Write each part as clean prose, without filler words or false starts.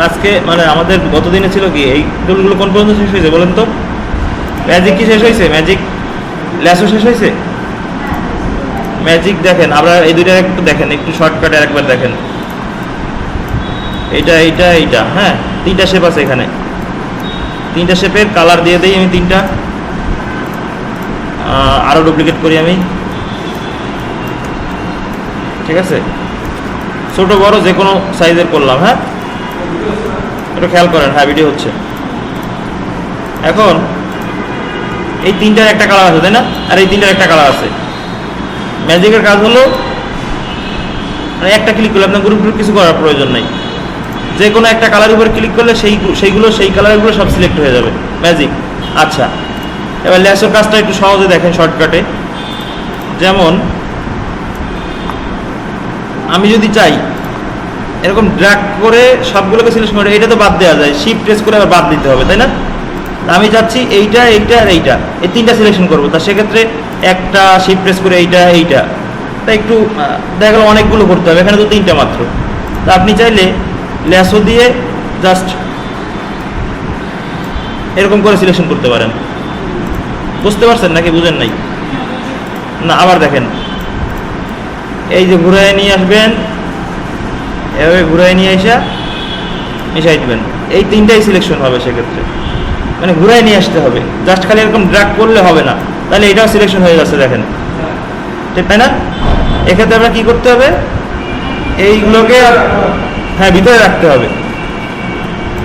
আজকে মানে আমাদের গত দিনে ছিল কি এই টুলগুলো কোন পর্যন্ত শেষ হয়েছে বলেন তো? ম্যাজিক কি শেষ হয়েছে? ম্যাজিক ল্যাসও শেষ হয়েছে? ম্যাজিক দেখেন, আপনারা এই দুইটা একটু দেখেন, একটু শর্টকাটে একবার দেখেন। এইটা হ্যাঁ, তিনটা শেপ আছে এখানে, তিনটা শেপের কালার দিয়ে দিই আমি তিনটা। আরও ডুপ্লিকেট করি আমি, ঠিক আছে? ছোট বড় যে কোনো সাইজের করলাম। হ্যাঁ, একটু খেয়াল করেন। হ্যাঁ, ভিডিও হচ্ছে। এখন এই তিনটার একটা কালার আছে, তাই না? আর এই তিনটার একটা কালার আছে। ম্যাজিকের কাজ হলো মানে একটা ক্লিক করলে আপনার গ্রুপ কিছু করার প্রয়োজন নেই, যে কোনো একটা কালার উপর ক্লিক করলে সেই কালারগুলো সব সিলেক্ট হয়ে যাবে। ম্যাজিক। আচ্ছা, এবার ল্যাসের কাজটা একটু সহজে দেখেন শর্টকাটে। যেমন আমি যদি চাই এরকম ড্র্যাগ করে সবগুলোকে সিলেকশন করে, এটা তো বাদ দেওয়া যায়, শিফট প্রেস করে আবার বাদ দিতে হবে, তাই না? আমি চাচ্ছি এইটা আর এইটা, এই তিনটা সিলেকশন করবো। তা সেক্ষেত্রে একটা শিফট প্রেস করে এইটা তা একটু দেখা গেল অনেকগুলো করতে হবে, এখানে তো তিনটা মাত্র। তা আপনি চাইলে ল্যাসো দিয়ে জাস্ট এরকম করে সিলেকশন করতে পারেন। বুঝতে পারছেন নাকি বুঝেন নাই? না, আবার দেখেন, এই যে ঘুরায় নিয়ে আসবেন, এভাবে ঘুরায় নিয়ে এসে মিশাই দিবেন, এই তিনটাই সিলেকশন হবে। সেক্ষেত্রে মানে ঘুরায় নিয়ে আসতে হবে, জাস্ট খালি এরকম ড্র্যাগ করলে হবে না, তাহলে এটাও সিলেকশন হয়ে যাচ্ছে। দেখেন, ঠিক তাই না? এক্ষেত্রে আমরা কী করতে হবে, এইগুলোকে হ্যাঁ ভিতরে রাখতে হবে,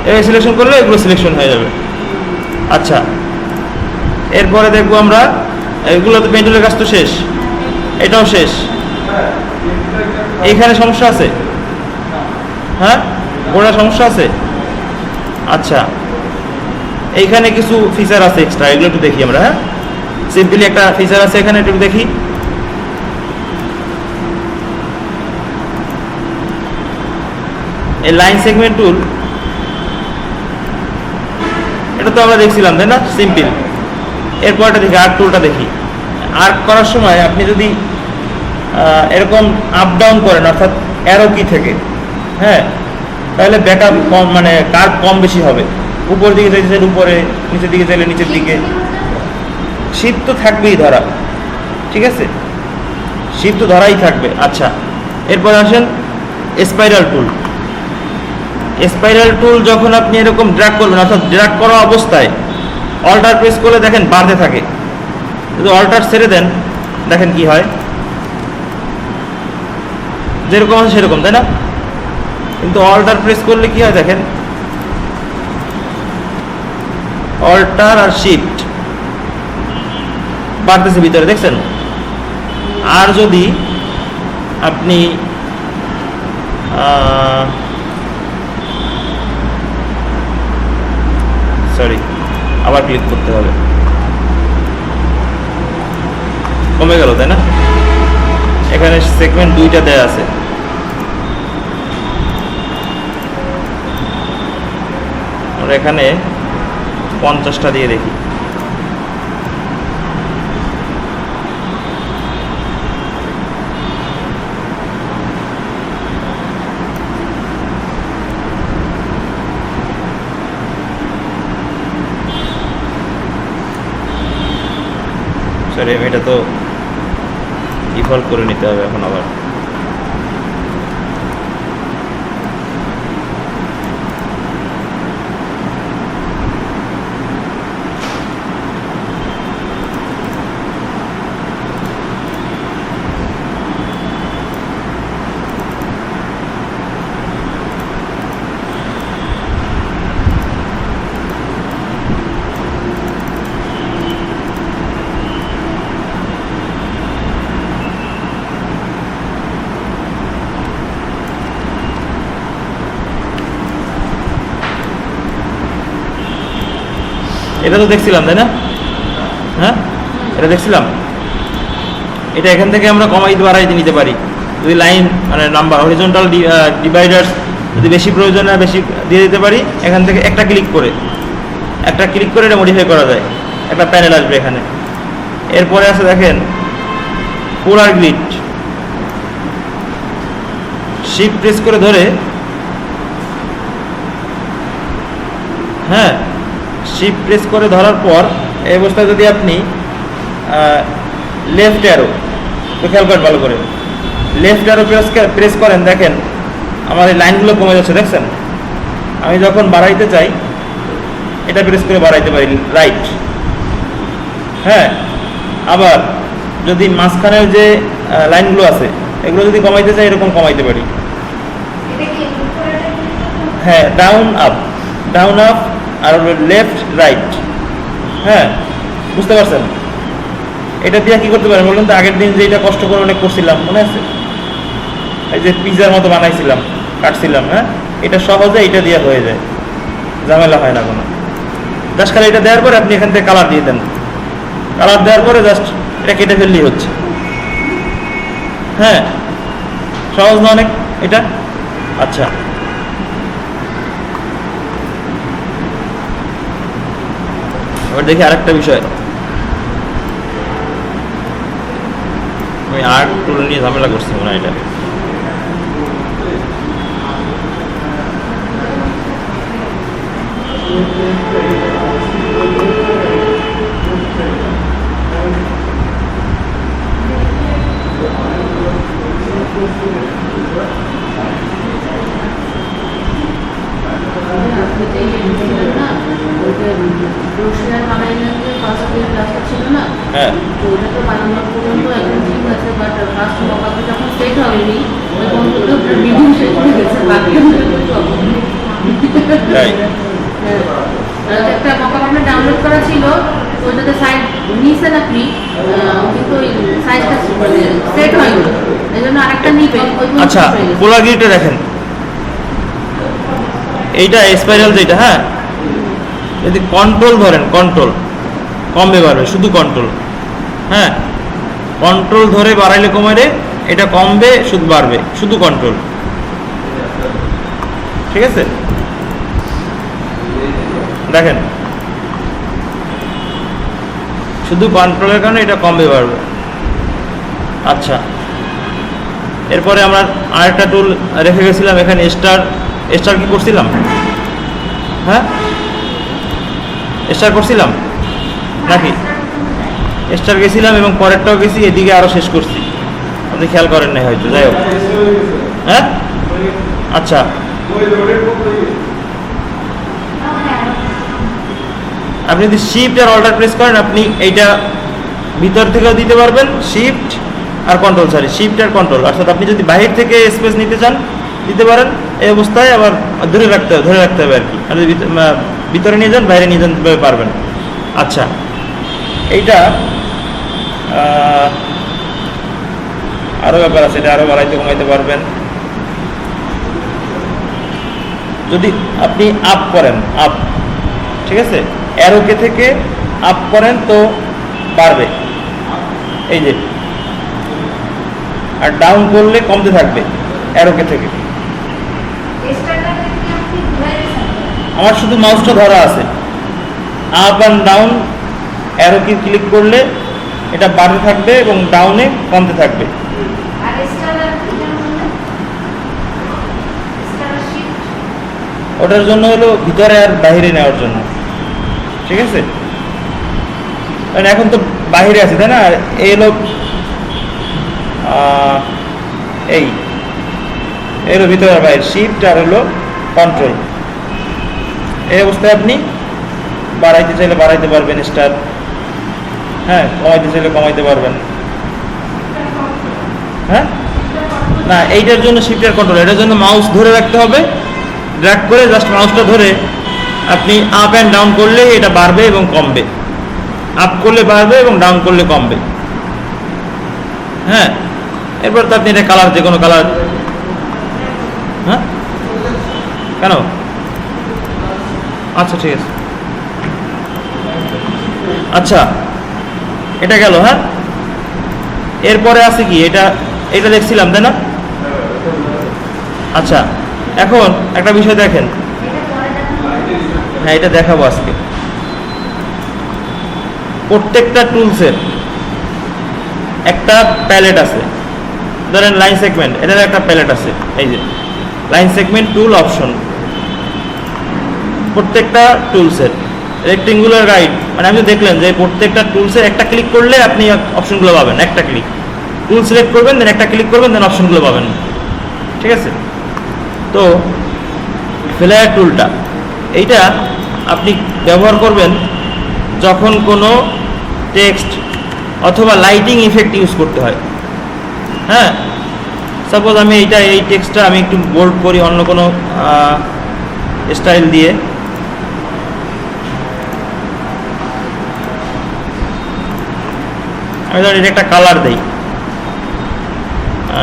এই সিলেকশন করলে এগুলো সিলেকশন হয়ে যাবে। আচ্ছা, এরপরে দেখবো আমরা, এগুলো তো পেন্টুলের কাজ তো শেষ, এটাও শেষ। এইখানে সমস্যা আছে? হ্যাঁ, ওটা সমস্যা আছে। আচ্ছা, এইখানে কিছু ফিচার আছে এক্সট্রা, এগুলো একটু দেখি আমরা। হ্যাঁ, সিম্পলি একটা ফিচার আছে এখানে, একটু দেখি। এই লাইন সেগমেন্ট টুল, এটা তো আমরা দেখছিলাম, তাই না? সিম্পল। এরপরটা দেখি, আর্ক টুলটা দেখি। আর্ক করার সময় আপনি যদি এরকম আপ ডাউন করেন, অর্থাৎ অ্যারো কি থেকে, হ্যাঁ, তাহলে ব্যাকআপ কম, মানে কার্ভ কম বেশি হবে। উপর দিকে চাইলে উপরে, নিচের দিকে চাইলে নিচের দিকে। শিফট তো থাকবেই ধরা, ঠিক আছে? শিফট তো ধরাই থাকবে। আচ্ছা, এরপর আসেন স্পাইরাল টুল। স্পাইরাল টুল যখন আপনি এরকম ড্র্যাগ করবেন, অর্থাৎ ড্র্যাগ করা অবস্থায় অল্টার প্রেস করলে দেখেন বাড়তে থাকে। যদি অল্টার ছেড়ে দেন, দেখেন কি হয়, যেরকম আছে সেরকম, তাই না? কিন্তু অল্টার প্রেস করলে কি হয় দেখেন, অল্টার আর শিফট বাড়তেছে ভিতরে, দেখছেন? আর যদি আপনি সরি, আবার ক্লিক করতে হবে, কমে গেল, তাই না? এখানে সেগমেন্ট দুইটা দেয়া আছে। আমরা এখানে 50টা দিয়ে দেখি। সরি, এটা তো ডিফল্ট করে নিতে হবে এখন আবার। এটা তো দেখছিলাম, তাই না? হ্যাঁ, এটা দেখছিলাম। এটা এখান থেকে আমরা কমাই বাড়াই নিতে পারি, যদি লাইন মানে নাম্বার হরিজন্টাল ডিভাইডার্স যদি বেশি প্রয়োজন হয় বেশি দিয়ে দিতে পারি। এখান থেকে একটা ক্লিক করে এটা মডিফাই করা যায়, একটা প্যানেল আসবে এখানে। এরপরে আছে দেখেন পোলার গ্রিড, শিফট প্রেস করে ধরে হ্যাঁ, শিফট প্রেস করে ধরার পর এই অবস্থায় যদি আপনি লেফট অ্যারো, তো খেয়াল করেন ভালো করে, লেফট অ্যারো প্রেস করেন, দেখেন আমার এই লাইনগুলো কমে যাচ্ছে, দেখছেন? আমি যখন বাড়াইতে চাই এটা প্রেস করে বাড়াইতে পারি, রাইট। হ্যাঁ, আবার যদি মাঝখানের যে লাইনগুলো আছে এগুলো যদি কমাইতে চাই এরকম কমাইতে পারি। হ্যাঁ, ডাউন আপ আর লেফট রাইট। হ্যাঁ, বুঝতে পারছেন? এটা দিয়ে কি করতে পারেন বলুন তো? আগের দিন যে এটা কষ্ট করে অনেক করছিলাম, মনে আছে? এই যে পিজার মতো বানাইছিলাম, কাটছিলাম, হ্যাঁ, এটা সহজে এটা দিয়ে হয়ে যায়, ঝামেলা হয় না কোনো। জাস্ট খালি এটা দেওয়ার পরে আপনি এখান থেকে কালার দিয়ে দেন, কালার দেওয়ার পরে জাস্ট এটা কেটে ফেললেই হচ্ছে। হ্যাঁ, সহজ না অনেক এটা? আচ্ছা, এবার দেখি আরেকটা বিষয়। আমি আর্ট টুল নিয়ে ঝামেলা করছি মনে হয় এটা। হ্যাঁ, ডাউনলোড করা ছিল, ওইটাতে সাইজ নিয়েছেন আপনি, কিন্তু ওই সাইজটা সেট হয়নি, এই জন্য আরেকটা নিবেন। আচ্ছা, পোলারিটিটা দেখেন, এইটা স্পাইরাল যেটা, হ্যাঁ, যদি কন্ট্রোল ধরেন, কন্ট্রোল কমবে বাড়বে, শুধু কন্ট্রোল। হ্যাঁ, কন্ট্রোল ধরে বাড়াইলে কমাইলে এটা কমবে, শুধু বাড়বে, শুধু কন্ট্রোল। ঠিক আছে, দেখেন শুধু কন্ট্রোলের কারণে এটা কমবে বাড়বে। আচ্ছা, এরপরে আমরা আরেকটা টুল রেখে গেছিলাম এখানে, স্টার কি করছিলাম? হ্যাঁ, স্টার করছিলাম নাকি? স্টার গেছিলাম এবং পরেরটাও গেছি, এদিকে আরও শেষ করছি, আপনি খেয়াল করেন নাই হয়তো, যাই হোক। হ্যাঁ, আচ্ছা, আপনি যদি শিফট আর অল্টার প্রেস করেন আপনি এইটা ভিতর থেকেও দিতে পারবেন, শিফট আর কন্ট্রোল, শিফট আর কন্ট্রোল। অর্থাৎ আপনি যদি বাহির থেকে স্পেস নিতে চান দিতে পারেন, এই অবস্থায় আবার ধরে রাখতে হবে আর কি। আর যদি ভিতরে নিয়ে যান, বাইরে নিয়ে যান পারবেন। আচ্ছা, এইটা আরও ব্যাপার আছে, এটা আরও বাড়াইতে কমাইতে পারবেন। যদি আপনি আপ করেন, আপ, ঠিক আছে, অ্যারোকে থেকে আপ করেন তো বাড়বে, এই যে, আর ডাউন করলে কমতে থাকবে অ্যারোকে থেকে। আমার শুধু মাউসটা ধরা আছে, আপ অ্যান্ড ডাউন অ্যারো কি ক্লিক করলে এটা বাড়তে থাকবে এবং ডাউনে কমতে থাকবে। ওটার জন্য হলো ভিতরে আর বাইরে নেওয়ার জন্য, ঠিক আছে? কারণ এখন তো বাইরে আছে, তাই না? আর এই হলো এই হলো ভিতরে আর বাইরে, শিফট আর হলো কন্ট্রোল। এই অবস্থায় আপনি বাড়াইতে চাইলে বাড়াইতে পারবেন স্টার, হ্যাঁ, কমাইতে চাইলে কমাইতে পারবেন। হ্যাঁ, না, এইটার জন্য শিফট আর কন্ট্রোল, এটার জন্য মাউস ধরে রাখতে হবে, ড্র্যাগ করে জাস্ট মাউসটা ধরে আপনি আপ অ্যান্ড ডাউন করলে এটা বাড়বে এবং কমবে, আপ করলে বাড়বে এবং ডাউন করলে কমবে। হ্যাঁ, এরপর তো আপনি এটা কালার, যে কোনো কালার। হ্যাঁ, কেন? আচ্ছা, ঠিক আছে। আচ্ছা, এটা গেল। হ্যাঁ, এরপরে আছে কি, এটা দেখছিলাম, তাই না? আচ্ছা, এখন একটা বিষয় দেখেন, হ্যাঁ, এটা দেখাবো আজকে। প্রত্যেকটা টুলসের একটা প্যালেট আছে, ধরেন লাইন সেগমেন্ট, এটার একটা প্যালেট আছে, এই যে লাইন সেগমেন্ট টুল অপশন। প্রত্যেকটা টুলসের রেক্টেঙ্গুলার গাইড, মানে আপনি দেখলেন যে প্রত্যেকটা টুলসের একটা ক্লিক করলে আপনি অপশনগুলো পাবেন, একটা ক্লিক টুল সিলেক্ট করবেন, দেন একটা ক্লিক করবেন, দেন অপশনগুলো পাবেন। ঠিক আছে? তো ফ্লেয়ার টুলটা এইটা আপনি ব্যবহার করবেন যখন কোনো টেক্সট অথবা লাইটিং ইফেক্ট ইউজ করতে হয়। হ্যাঁ, সাপোজ আমি এই টেক্সটটা আমি একটু বোল্ড করি অন্য কোনো স্টাইল দিয়ে। আমি ধর এটা একটা কালার দেই,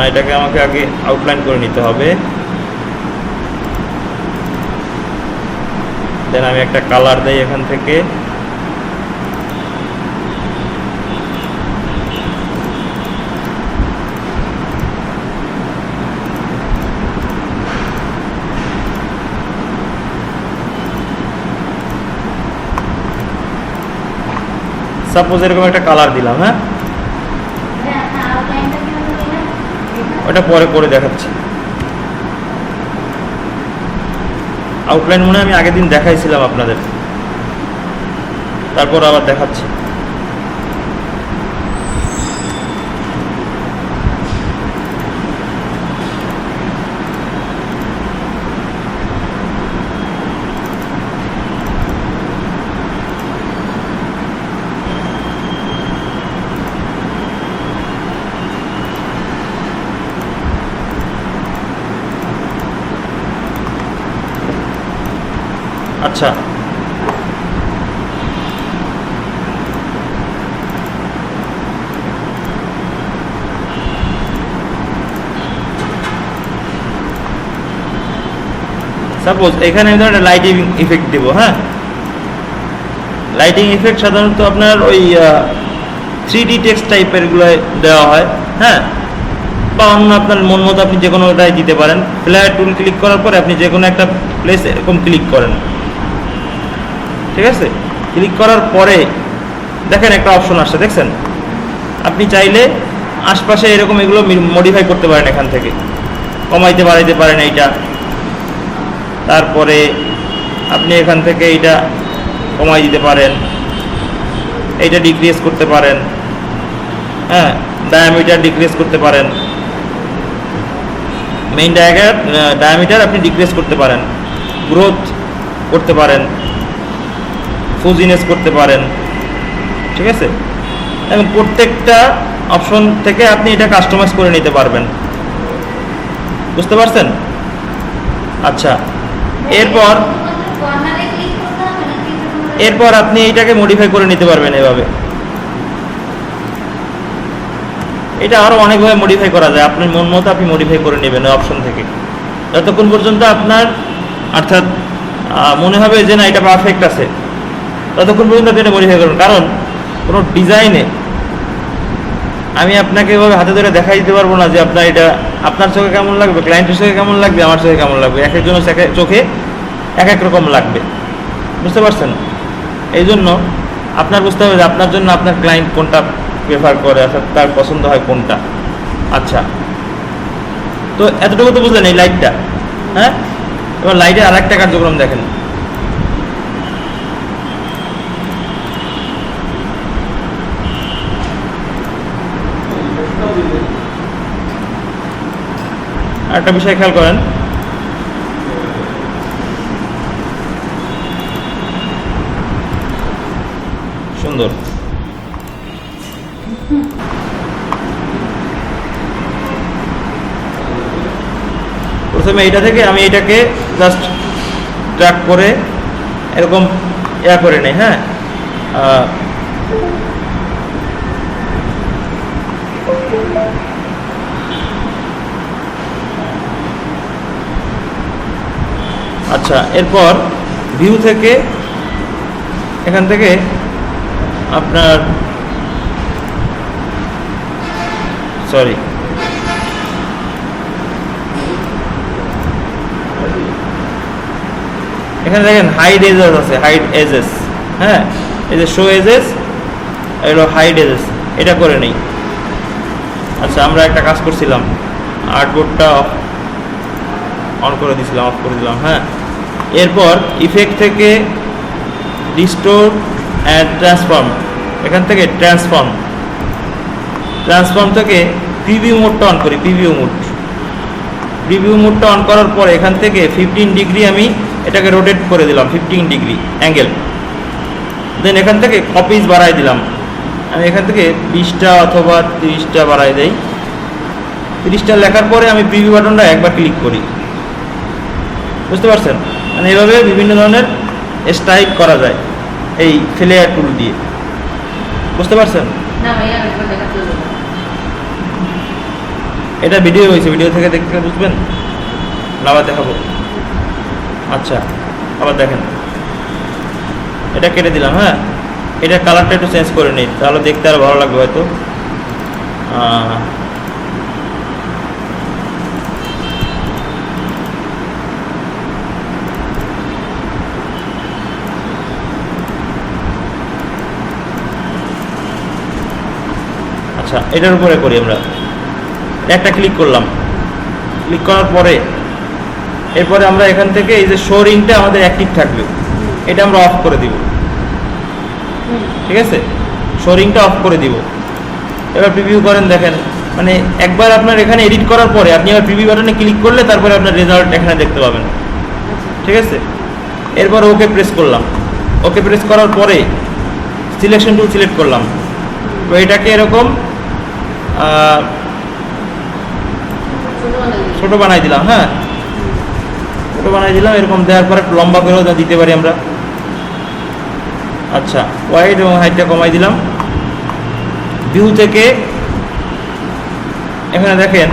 এটাকে আমাকে আগে আউটলাইন করে নিতে হবে, দেন আমি একটা কালার দেই এখান থেকে। সাপোজ এরকম একটা কালার দিলাম। হ্যাঁ, ওটা পরে করে দেখাচ্ছি। আউটলাইন মনে হয় আমি আগের দিন দেখাইছিলাম আপনাদের, তারপর আবার দেখাচ্ছি। আচ্ছা, সাপোজ এখানে আমি একটা লাইটিং ইফেক্ট দেব। হ্যাঁ, লাইটিং ইফেক্ট সাধারণত আপনার ওই 3D টেক্সট টাইপের গুলো দেওয়া হয়। হ্যাঁ, বা অন্য আপনার মন মতো আপনি যে কোনোটাই দিতে পারেন। ফ্লেয়ার টুল ক্লিক করার পরে আপনি যে কোনো একটা প্লেস এরকম ক্লিক করেন। ঠিক আছে? ক্লিক করার পরে দেখেন একটা অপশন আসছে, দেখছেন? আপনি চাইলে আশপাশে এরকম এগুলো মডিফাই করতে পারেন, এখান থেকে কমাইতে বাড়াইতে পারেন এইটা। তারপরে আপনি এখান থেকে এইটা কমাই দিতে পারেন, এইটা ডিক্রিজ করতে পারেন। হ্যাঁ, ডায়ামিটার ডিক্রিজ করতে পারেন, মেইন ডায়ামিটার আপনি ডিক্রিজ করতে পারেন, গ্রোথ করতে পারেন, ফুজিনেস করতে পারেন। ঠিক আছে? এবং প্রত্যেকটা অপশন থেকে আপনি এটা কাস্টমাইজ করে নিতে পারবেন। বুঝতে পারছেন? আচ্ছা, এরপর আপনি এইটাকে মডিফাই করে নিতে পারবেন এভাবে। এটা আরও অনেকভাবে মডিফাই করা যায়, আপনার মন মতো আপনি মডিফাই করে নেবেন ওই অপশন থেকে, যতক্ষণ পর্যন্ত আপনার অর্থাৎ মনে হবে যে না এটা পারফেক্ট আছে, ততক্ষণ পর্যন্ত আপনি এটা মডিফাই করবেন। কারণ কোনো ডিজাইনে আমি আপনাকে এভাবে হাতে ধরে দেখাই দিতে পারবো না যে আপনার এটা আপনার চোখে কেমন লাগবে, ক্লায়েন্টের চোখে কেমন লাগবে, আমার চোখে কেমন লাগবে। এক একজনের চোখে এক এক রকম লাগবে। বুঝতে পারছেন? এই জন্য আপনার বুঝতে হবে যে আপনার জন্য আপনার ক্লায়েন্ট কোনটা প্রেফার করে, অর্থাৎ তার পছন্দ হয় কোনটা। আচ্ছা, তো এতটুকু তো বুঝলেন এই লাইটটা। হ্যাঁ, এবার লাইটের আর একটা কার্যক্রম দেখেন। একটা বিষয় খেয়াল করেন, সুন্দর। প্রথমে এইটা থেকে আমি এটাকে জাস্ট ট্র্যাক করে এরকম করে নেই। হ্যাঁ, আচ্ছা, এরপর ভিউ থেকে এখান থেকে আপনার সরি এখানে দেখেন হাইড এজেস আছে, হাইড এজেস। হ্যাঁ, এই যে শো এজেস, এগুলো হাইড এজেস, এটা করে নেই। আচ্ছা, আমরা একটা কাজ করছিলাম, আর্টবোর্ডটা অন করে দিয়েছিলাম, অফ করে দিলাম। হ্যাঁ, এরপর ইফেক্ট থেকে রিস্টোর অ্যান্ড ট্রান্সফর্ম, এখান থেকে ট্রান্সফর্ম থেকে প্রিভিউ মোডটা অন করি। প্রিভিউ মোডটা অন করার পরে এখান থেকে 15 ডিগ্রি আমি এটাকে রোটেট করে দিলাম, 15 ডিগ্রি অ্যাঙ্গেল। দেন এখান থেকে কপিজ বাড়াই দিলাম, আমি এখান থেকে 20টা অথবা 30টা বাড়াই দেই। 30টা লেখার পরে আমি প্রিভিউ বাটনটা একবার ক্লিক করি। বুঝতে পারছেন? মানে এভাবে বিভিন্ন ধরনের স্টাইল করা যায় এই ফ্লেয়ার টুল দিয়ে। বুঝতে পারছেন? না ভাইয়া একবার দেখা চলবে না। এটা ভিডিও হয়েছে, ভিডিও থেকে দেখতে বুঝবেন না, আবার দেখাবো। আচ্ছা, আবার দেখেন, এটা কেটে দিলাম। হ্যাঁ, এটা কালারটা একটু চেঞ্জ করে নিই, তাহলে দেখতে আরও ভালো লাগবে হয়তো। আচ্ছা, এটার উপরে করি আমরা। একটা ক্লিক করলাম, ক্লিক করার পরে এরপরে আমরা এখান থেকে এই যে শো রিংটা আমাদের অ্যাক্টিভ থাকবে, এটা আমরা অফ করে দিব। ঠিক আছে, শো রিংটা অফ করে দিব। এবার প্রিভিউ করেন, দেখেন মানে একবার আপনার এখানে এডিট করার পরে আপনি আবার প্রিভিউ বাটনে ক্লিক করলে তারপরে আপনার রেজাল্ট এখানে দেখতে পাবেন। ঠিক আছে, এরপর ওকে প্রেস করলাম। ওকে প্রেস করার পরে সিলেকশন টুল সিলেক্ট করলাম। তো এটাকে এরকম ছোট বানাই দিলাম। হ্যাঁ, ছোট বানাই দিলাম। এরকম দেওয়ার পরে একটু লম্বা করেও দিতে পারি আমরা। আচ্ছা, ওয়াইড এবং হাইটটা কমাই দিলাম। ভিউ থেকে এখানে দেখেন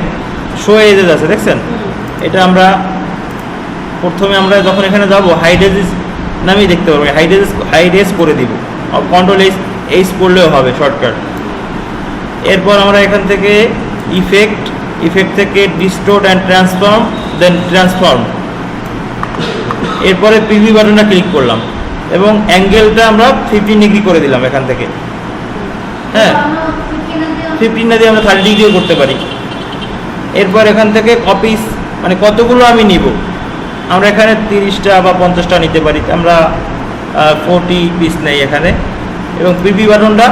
শো এজেস আছে, দেখছেন? এটা আমরা প্রথমে আমরা যখন এখানে যাব হাইড এজেস নামেই দেখতে পারবো। হাইড এজ করে দিব, কন্ট্রোল এইচ করলেও হবে শর্টকাট। এরপর আমরা এখান থেকে ইফেক্ট থেকে ডিস্টোর্ট অ্যান্ড ট্রান্সফর্ম, দেন ট্রান্সফর্ম। এরপরে প্রিভিউ বাটনটা ক্লিক করলাম এবং অ্যাঙ্গেলটা আমরা 15 ডিগ্রি করে দিলাম এখান থেকে। হ্যাঁ, 15 না দিয়ে আমরা 30 ডিগ্রিও করতে পারি। এরপর এখান থেকে কপিস মানে কতগুলো আমি নিব, আমরা এখানে 30টা বা 50টা নিতে পারি। আমরা 40 পিস নেই এখানে এবং প্রিভিউ বাটনটা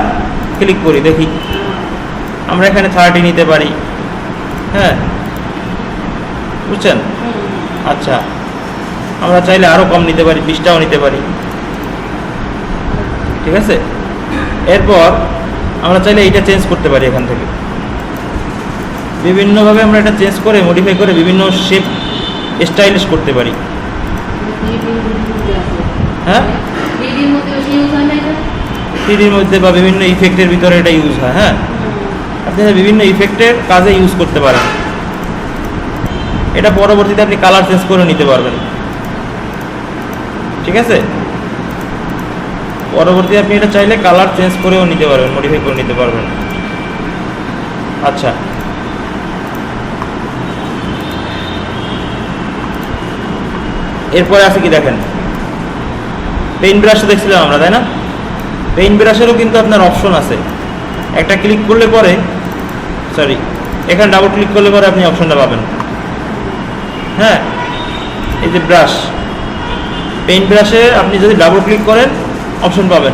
ক্লিক করি, দেখি আমরা এখানে 30 নিতে পারি। হ্যাঁ, বুঝছেন? আচ্ছা, আমরা চাইলে আরও কম নিতে পারি, 20টাও নিতে পারি। ঠিক আছে, এরপর আমরা চাইলে এইটা চেঞ্জ করতে পারি এখান থেকে। বিভিন্নভাবে আমরা এটা চেঞ্জ করে মডিফাই করে বিভিন্ন শেপ স্টাইলিশ করতে পারি। হ্যাঁ, 3Dর মধ্যে বা বিভিন্ন ইফেক্টের ভিতরে এটা ইউজ হয়। হ্যাঁ, আপনি বিভিন্ন ইফেক্টের কাজে ইউজ করতে পারেন। এটা পরবর্তীতে আপনি কালার চেঞ্জ করে নিতে পারবেন। ঠিক আছে, পরবর্তীতে আপনি এটা চাইলে কালার চেঞ্জ করেও নিতে পারবেন, মডিফাই করে নিতে পারবেন। আচ্ছা, এরপরে আছে কি দেখেন, পেইন্ট ব্রাশ দেখছিলাম আমরা, তাই না? পেইন্ট ব্রাশেরও কিন্তু আপনার অপশন আছে। একটা ক্লিক করলে পরে এখানে ডাবল ক্লিক করলে পরে আপনি অপশনটা পাবেন। হ্যাঁ, এই যে ব্রাশ, পেইন্ট ব্রাশে আপনি যদি ডাবল ক্লিক করেন অপশন পাবেন।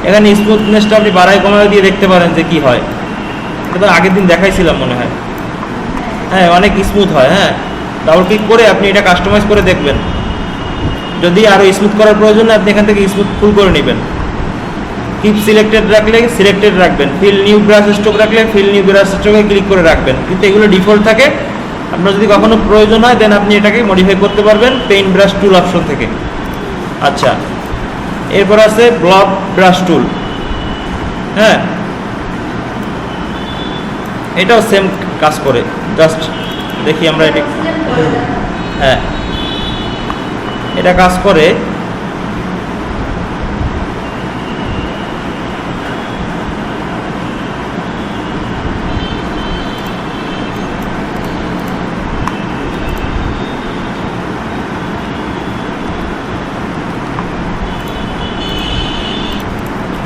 এখানে স্মুথনেসটা আপনি বাড়াই কমায় দিয়ে দেখতে পারেন যে কি হয়। এটা তো আগের দিন দেখাইছিলাম মনে হয়। হ্যাঁ, অনেক স্মুথ হয়। হ্যাঁ, ডাবল ক্লিক করে আপনি এটা কাস্টমাইজ করে দেখবেন। যদি আরও স্মুথ করার প্রয়োজন আপনি এখান থেকে স্মুথ ফুল করে নেবেন। কিপ সিলেক্টেড রাখলে সিলেক্টেড রাখবেন, ফিল নিউ ব্রাশ স্ট্রোক রাখলে ফিল নিউ ব্রাশ স্ট্রোকে ক্লিক করে রাখবেন। কিন্তু এগুলো ডিফল্ট থাকে, আপনার যদি কখনো প্রয়োজন হয় দেন আপনি এটাকে মডিফাই করতে পারবেন পেইন্ট ব্রাশ টুল অপশন থেকে। আচ্ছা, এরপর আছে ব্লক ব্রাশ টুল। হ্যাঁ, এটাও সেম কাজ করে, জাস্ট দেখি আমরা এটা। হ্যাঁ, এটা কাজ করে।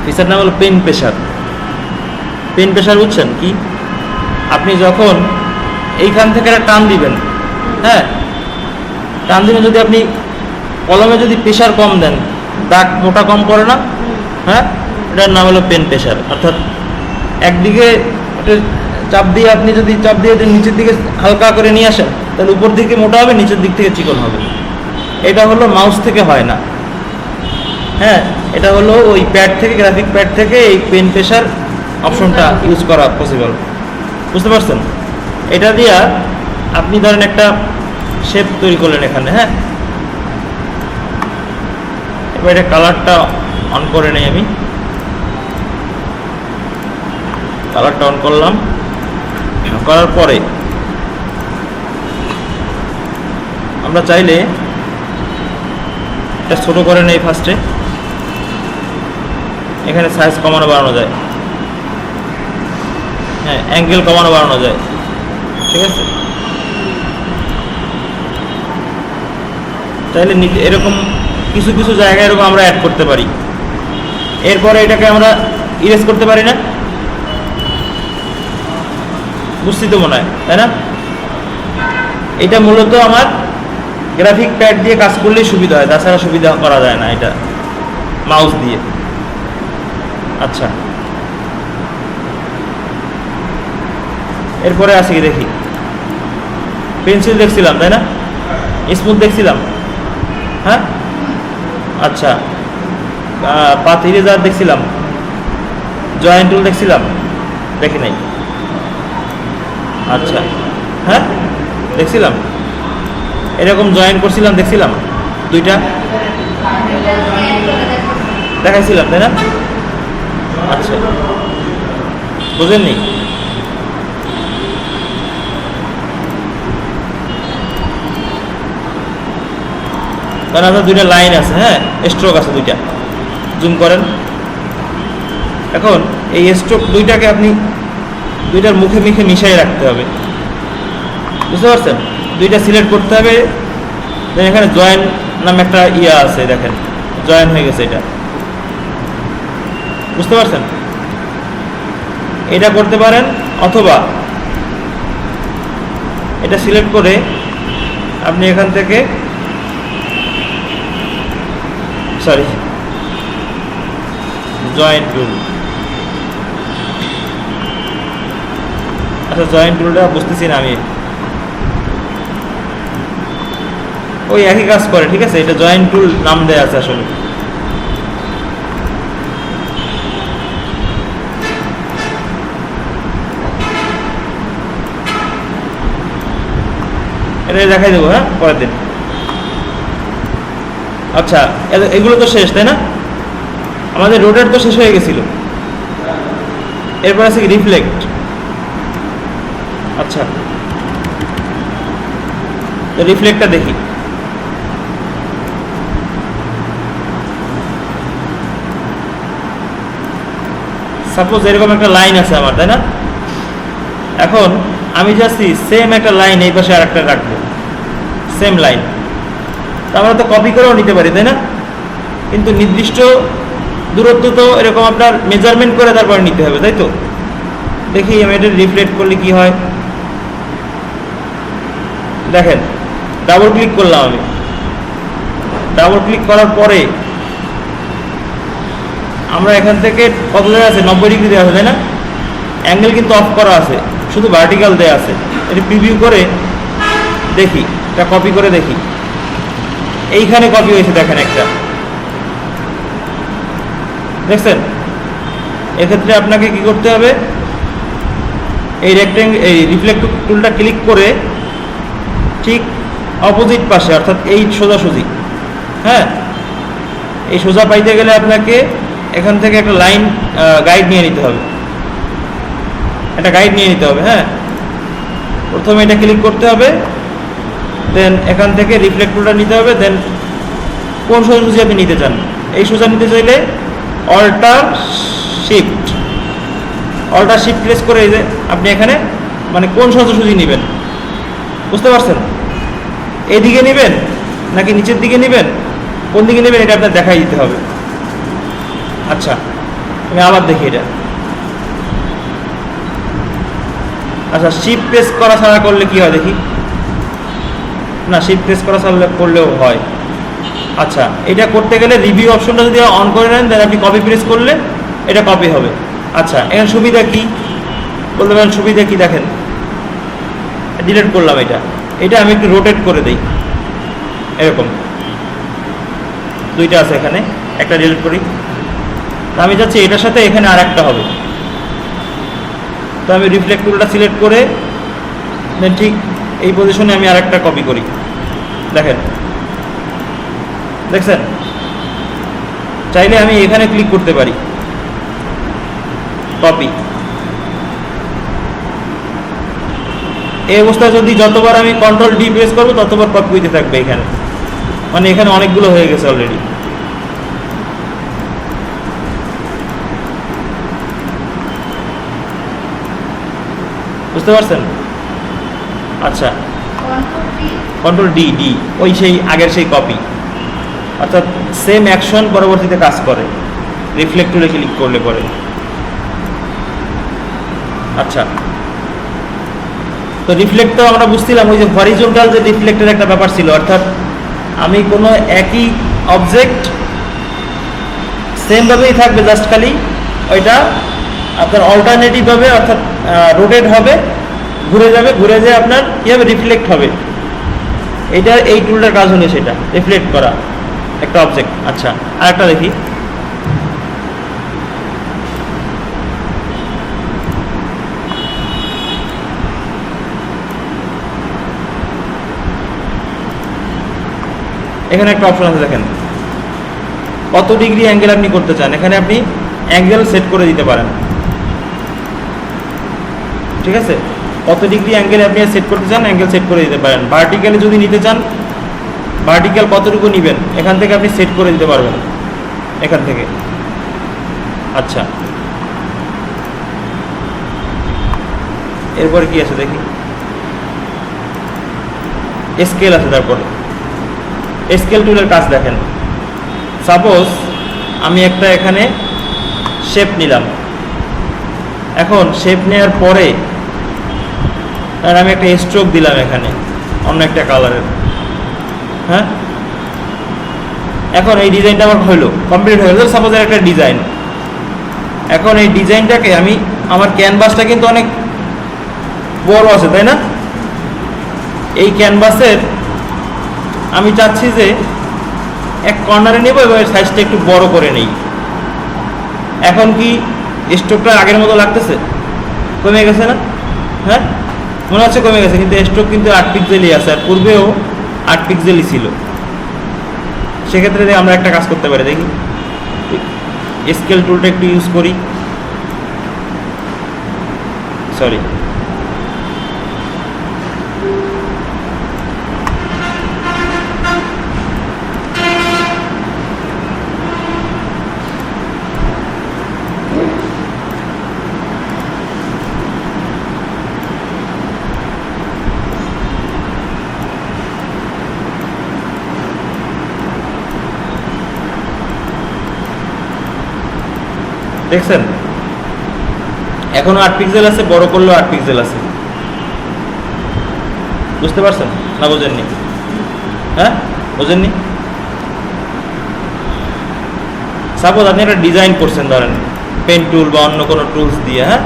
ফিচার নাম হলো পেন প্রেশার। পেন প্রেশার বুঝছেন কি? আপনি যখন এইখান থেকে একটা টান দিবেন, হ্যাঁ টান দিবেন, যদি আপনি কলমে যদি প্রেশার কম দেন, দাগ মোটা কম করে না, হ্যাঁ, এটার নাম হলো পেন প্রেশার। অর্থাৎ একদিকে চাপ দিয়ে আপনি যদি চাপ দিয়ে নিচের দিকে হালকা করে নিয়ে আসেন, তাহলে উপর দিকে মোটা হবে, নিচের দিক থেকে চিকন হবে। এটা হলো মাউস থেকে হয় না, হ্যাঁ, এটা হলো ওই প্যাড থেকে, গ্রাফিক প্যাড থেকে এই পেন প্রেশার অপশনটা ইউজ করা পসিবল। বুঝতে পারছেন? এটা দিয়া আপনি ধরেন একটা শেপ তৈরি করলেন এখানে, হ্যাঁ, এবার এটা কালারটা অন করে নেই, আমি কালারটা অন করলাম। করার পরে আমরা চাইলে এটা ছোটো করে নেই ফার্স্টে, এখানে সাইজ কমানো বাড়ানো যায়, হ্যাঁ, অ্যাঙ্গেল কমানো বাড়ানো যায়, ঠিক আছে। চাইলে এরকম কিছু কিছু জায়গায় এরকম আমরা অ্যাড করতে পারি। এরপরে এটাকে আমরা ইরেজ করতে পারি না, বুঝছি তো মনে হয়, তাই না? এটা মূলত আমার গ্রাফিক প্যাড দিয়ে কাজ করলেই সুবিধা হয়, তাছাড়া সুবিধা করা যায় না এটা মাউস দিয়ে। আচ্ছা, এরপরে আসি দেখি, পেন্সিল দেখছিলাম, তাই না? স্মুথ দেখছিলাম, হ্যাঁ, আচ্ছা, পাথ ইরেজার দেখছিলাম, জয়েন্ট টুল দেখছিলাম, দেখি নাই, আচ্ছা, হ্যাঁ, দেখছিলাম, এরকম জয়েন করছিলাম, দেখছিলাম, দুইটা দেখাইছিলাম, তাই না? আচ্ছা, বুঝেননি? কারণ আপনার দুইটা লাইন আছে, হ্যাঁ, স্ট্রোক আছে দুইটা, জুম করেন। এখন এই স্ট্রোক দুইটাকে আপনি দুইটার মুখে মুখে মিশিয়ে রাখতে হবে, বুঝতে পারছেন? দুইটা সিলেক্ট করতে হবে, এখানে জয়েন নামে একটা ইয়া আছে, দেখেন জয়েন হয়ে গেছে, এটা বুঝতে পারছেন? এটা করতে পারেন, অথবা এটা সিলেক্ট করে আপনি এখান থেকে, সরি, জয়েন্ট টুল, আচ্ছা, জয়েন্ট টুলটা বুঝতেছি না আমি, ওই একই কাজ করে, ঠিক আছে, এটা জয়েন্ট টুল নাম দেয়া আছে আসলে। এটা দেখাই দেবো, হ্যাঁ, পরের দিন। আচ্ছা, এগুলো তো শেষ, তাই না? আমাদের রোটার তো শেষ হয়ে গেছিল, এরপর আছে কি রিফ্লেক্ট। আচ্ছা, রিফ্লেক্টটা দেখি। সাপোজ এরকম একটা লাইন আছে আমার, তাই না? এখন আমি যাচ্ছি সেম একটা লাইন এই পাশে আরেকটা রাখবো, সেম লাইন, আমরা তো কপি করেও নিতে পারি, তাই না? কিন্তু নির্দিষ্ট দূরত্ব তো এরকম আপনার মেজারমেন্ট করে তারপরে নিতে হবে, তাই তো? দেখি আমি এটা রিফ্লেক্ট করলে কি হয়, দেখেন, ডাবল ক্লিক করলাম আমি, ডাবল ক্লিক করার পরে আমরা এখান থেকে কত দেওয়া আছে, 90 ডিগ্রি দেওয়া আছে, তাই না? অ্যাঙ্গেল কিন্তু অফ করা আছে, শুধু ভার্টিক্যাল দেওয়া আছে। এটা প্রিভিউ করে দেখি, এটা কপি করে দেখি, এইখানে কপি হয়েছে, দেখেন একটা, দেখছেন? এক্ষেত্রে আপনাকে কি করতে হবে, এই এই রিফ্লেক্ট টুলটা ক্লিক করে ঠিক অপোজিট পাশে, অর্থাৎ এই সোজাসুজি, হ্যাঁ, এই সোজা পাইতে গেলে আপনাকে এখান থেকে একটা লাইন গাইড নিয়ে নিতে হবে, একটা গাইড নিয়ে নিতে হবে, হ্যাঁ। প্রথমে এটা ক্লিক করতে হবে, দেন এখান থেকে রিফ্লেক্ট টুলটা নিতে হবে, দেন কোন সোজাসুজি আপনি নিতে চান। এই সোজা নিতে চাইলে অল্টার শিফট প্রেস করে এই যে আপনি এখানে মানে কোন সোজাসুজি নেবেন, বুঝতে পারছেন? এইদিকে নেবেন নাকি নিচের দিকে নেবেন, কোন দিকে নেবেন এটা আপনার দেখাই দিতে হবে। আচ্ছা, আমি আবার দেখি এটা। আচ্ছা, শিফট প্রেস করা ছাড়া করলে কি হয় দেখি, না শিফট প্রেস করা ছাড়া করলেও হয়, আচ্ছা, এটা করতে গেলে রিভিউ অপশনটা যদি অন করে নেন, দেন আপনি কপি প্রেস করলে এটা কপি হবে। আচ্ছা, এখানে সুবিধা কি বলতে পারেন? সুবিধা কি দেখেন, ডিলিট করলাম এটা আমি একটু রোটেট করে দিই, এরকম দুইটা আছে এখানে, একটা ডিলিট করি। তো আমি যাচ্ছি এটার সাথে এখানে আর একটা হবে, তো আমি রিফ্লেক্ট টুলটা সিলেক্ট করে দেন ঠিক এই পজিশনে আমি আর একটা কপি করি, দেখেন, দেখছেন? চাইলে আমি এখানে ক্লিক করতে পারি, কপি। এই অবস্থায় যদি যতবার আমি কন্ট্রোল ডি প্রেস করবো ততবার কপি হইতে থাকবে এখানে, মানে এখানে অনেকগুলো হয়ে গেছে অলরেডি। বুঝতে পারছেন? আচ্ছা, কন্ট্রোল ডি ডি ওই সেই আগের সেই কপি, অর্থাৎ সেম অ্যাকশন পরবর্তীতে কাজ করে রিফ্লেক্ট টুলে ক্লিক করলে পরে। আচ্ছা, তো রিফ্লেক্ট তো আমরা বুঝছিলাম, ওই যে হরিজন্টাল যে রিফ্লেক্টের একটা ব্যাপার ছিল, অর্থাৎ আমি কোনো একই অবজেক্ট সেমভাবেই থাকবে, জাস্ট খালি ওইটা আপনার অল্টারনেটিভভাবে অর্থাৎ রোটেট হবে, ঘুরে যাবে, ঘুরে যেয়ে আপনার কী হবে, রিফ্লেক্ট হবে। এইটা এই টুলটার কাজ হলো সেটা, রিফ্লেক্ট করা একটা অবজেক্ট। আচ্ছা, আর একটা দেখি, এখানে একটা অপশন আছে, দেখেন কত ডিগ্রি অ্যাঙ্গেল আপনি করতে চান, এখানে আপনি অ্যাঙ্গেল সেট করে দিতে পারেন। ঠিক আছে, কত ডিগ্রি অ্যাঙ্গেল আপনি সেট করতে চান, অ্যাঙ্গেল সেট করে দিতে পারেন। ভার্টিক্যালে যদি নিতে চান, ভার্টিক্যাল কতটুকু নেবেন এখান থেকে আপনি সেট করে দিতে পারবেন, এখান থেকে। আচ্ছা, এরপরে কি আছে দেখি, স্কেল আছে, তারপরে স্কেল টুলের কাজ দেখেন। সাপোজ আমি একটা এখানে শেপ নিলাম, এখন শেপ নেওয়ার পরে আমি একটা স্ট্রোক দিলাম এখানে অন্য একটা কালারের, হ্যাঁ, এখন এই ডিজাইনটা আমার হলো, কমপ্লিট হয়ে গেল। সাপোজ একটা ডিজাইন, এখন এই ডিজাইনটাকে আমি, আমার ক্যানভাসটা কিন্তু অনেক বড় আছে, তাই না? এই ক্যানভাসের আমি চাচ্ছি যে এক কর্নারে নেব এবং সাইজটা একটু বড় করে নেই। এখন কি স্ট্রোকটা আগের মতো লাগতেছে? কমে গেছে না? হ্যাঁ, মনে হচ্ছে কমে গেছে, কিন্তু স্ট্রোক কিন্তু 8 পিক্সেলই আছে, আর পূর্বেও 8 পিক্সেলই ছিল। সেক্ষেত্রে আমরা একটা কাজ করতে পারি, দেখি স্কেল টুলটা একটু ইউজ করি, সরি, দেখছেন এখনো 8 পিক্সেল আছে, বড় করলেও 8 পিক্সেল আছে। বুঝতে পারছেন না? বোঝেননি? হ্যাঁ, বোঝেননি? সাপোজ আপনি একটা ডিজাইন করছেন, ধরেন পেন টুল বা অন্য কোনো টুলস দিয়ে, হ্যাঁ,